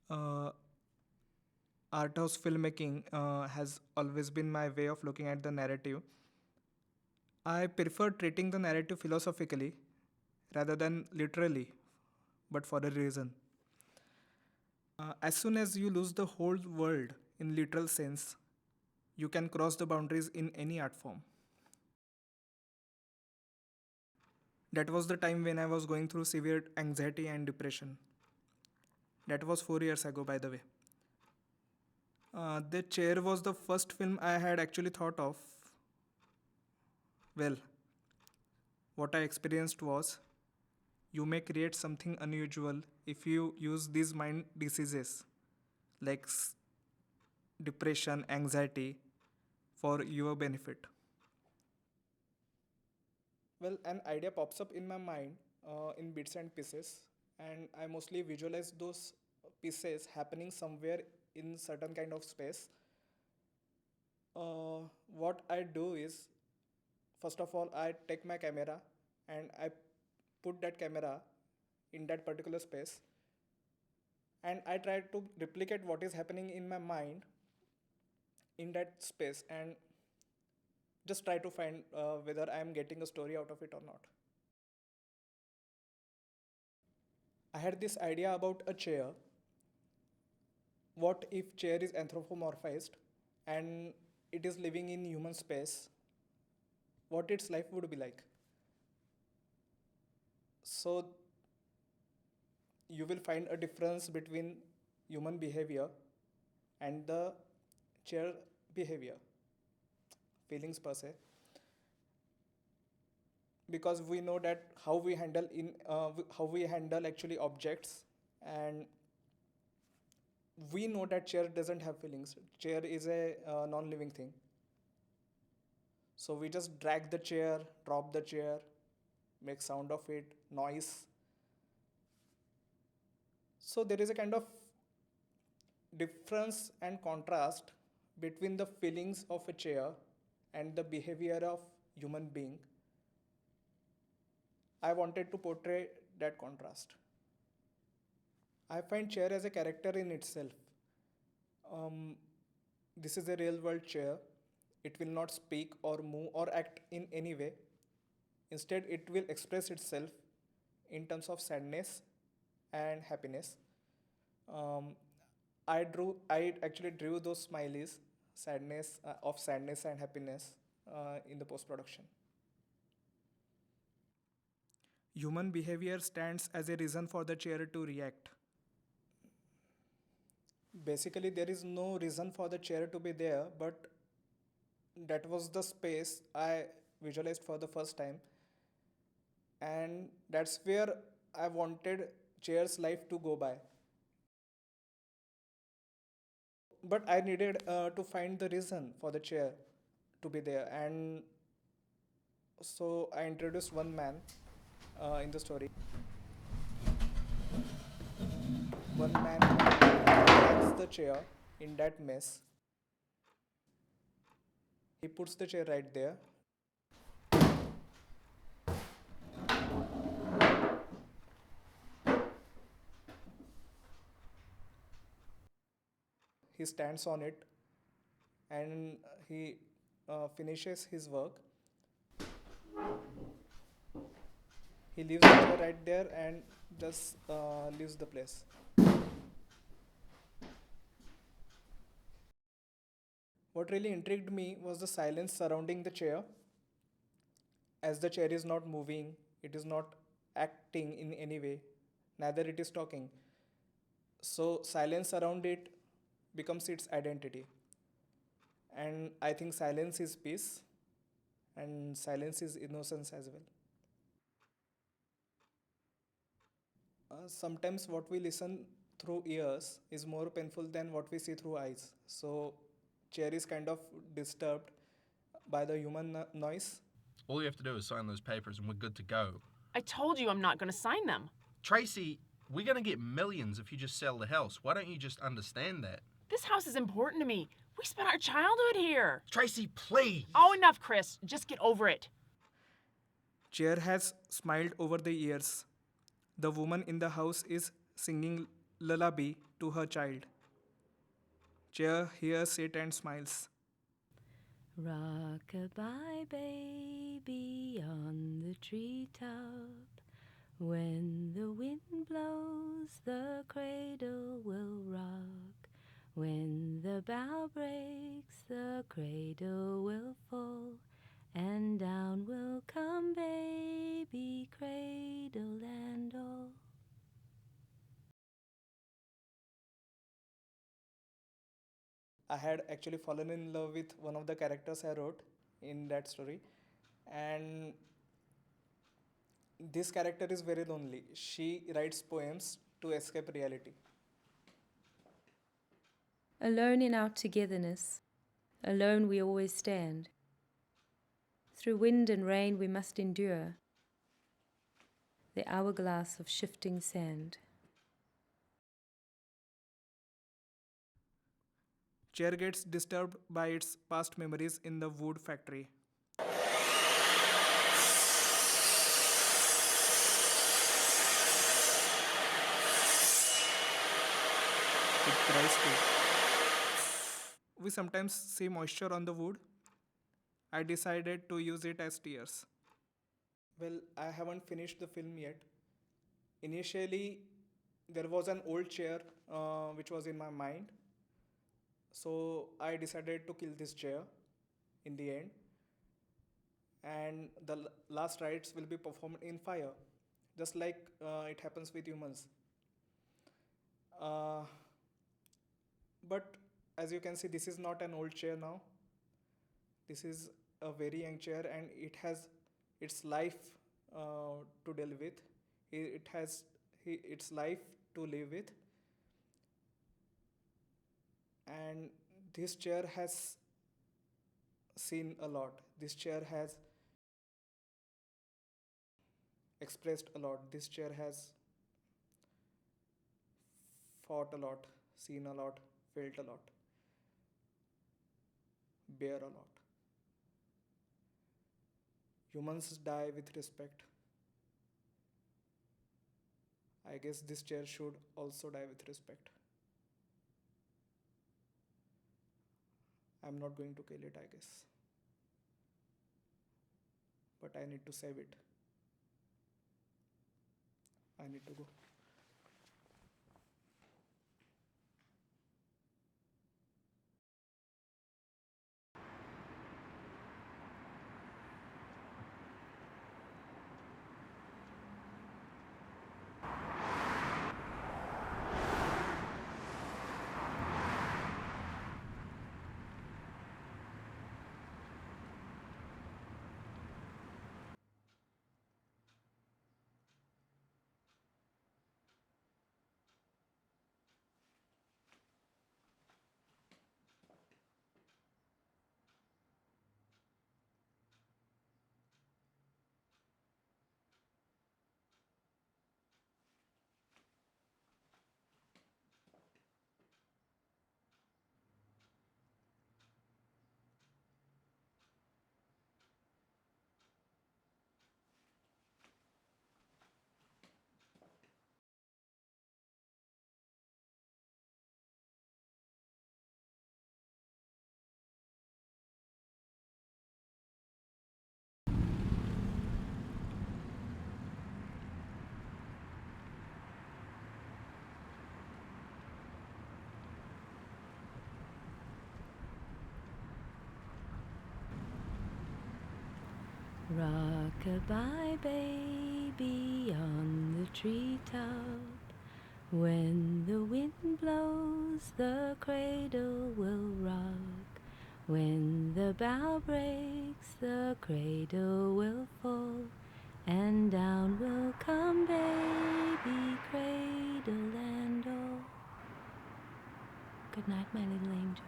Uh, Art house filmmaking has always been my way of looking at the narrative. I prefer treating the narrative philosophically rather than literally, but for a reason. As soon as you lose the whole world in literal sense, you can cross the boundaries in any art form. That was the time when I was going through severe anxiety and depression. That was 4 years ago, by the way. The Chair was the first film I had actually thought of. Well, what I experienced was you may create something unusual if you use these mind diseases like depression, anxiety for your benefit. Well, an idea pops up in my mind in bits and pieces, and I mostly visualize those pieces happening somewhere in certain kind of space. What I do is, first of all, I take my camera and I put that camera in that particular space, and I try to replicate what is happening in my mind in that space and just try to find whether I am getting a story out of it or not. I had this idea about a chair. What if chair is anthropomorphized and it is living in human space? What its life would be like? So you will find a difference between human behavior and the chair behavior, feelings per se, because we know that how we handle actually objects, and we know that chair doesn't have feelings. Chair is a non-living thing. So we just drag the chair, drop the chair, make sound of it, noise. So there is a kind of difference and contrast between the feelings of a chair and the behavior of human being. I wanted to portray that contrast. I find chair as a character in itself. Um, this is a real world chair. It will not speak or move or act in any way. Instead, it will express itself in terms of sadness and happiness. Um, I actually drew those smileys, sadness and happiness in the post production. Human behavior stands as a reason for the chair to react. Basically, there is no reason for the chair to be there, but that was the space I visualized for the first time, and that's where I wanted chair's life to go by. But I needed to find the reason for the chair to be there, and so I introduced one man in the story. One man drags the chair in that mess. He puts the chair right there. He stands on it and he finishes his work. He leaves the chair right there and just leaves the place. What really intrigued me was the silence surrounding the chair. As the chair is not moving, it is not acting in any way, neither it is talking. So silence around it becomes its identity. And I think silence is peace and silence is innocence as well. Sometimes what we listen through ears is more painful than what we see through eyes. So chair is kind of disturbed by the human noise. All you have to do is sign those papers and we're good to go. I told you I'm not going to sign them. Tracy, we're going to get millions if you just sell the house. Why don't you just understand that? This house is important to me. We spent our childhood here. Tracy, please! Oh, enough, Chris. Just get over it. Chair has smiled over the years. The woman in the house is singing lullaby to her child. Chair hears it and smiles. Rock-a-bye baby on the treetop. When the wind blows, the cradle will rock. When the bough breaks, the cradle will fall, and down will come baby, cradle and all. I had actually fallen in love with one of the characters I wrote in that story, and this character is very lonely. She writes poems to escape reality. Alone in our togetherness, alone we always stand. Through wind and rain we must endure the hourglass of shifting sand. Chair gets disturbed by its past memories in the wood factory. It cries too. We sometimes see moisture on the wood. I decided to use it as tears. Well, I haven't finished the film yet. Initially, there was an old chair which was in my mind. So I decided to kill this chair in the end. And the last rites will be performed in fire, just like it happens with humans. Uh, but as you can see, this is not an old chair now. This is a very young chair, and it has its life to deal with. It has its life to live with, and this chair has seen a lot. This chair has expressed a lot. This chair has fought a lot, seen a lot, felt a lot, bear a lot. Humans die with respect. I guess this chair should also die with respect. I'm not going to kill it, I guess. But I need to save it. I need to go. Rock-a-bye baby on the treetop. When the wind blows, the cradle will rock. When the bough breaks, the cradle will fall, and down will come baby, cradle and all. Good night, my little angel.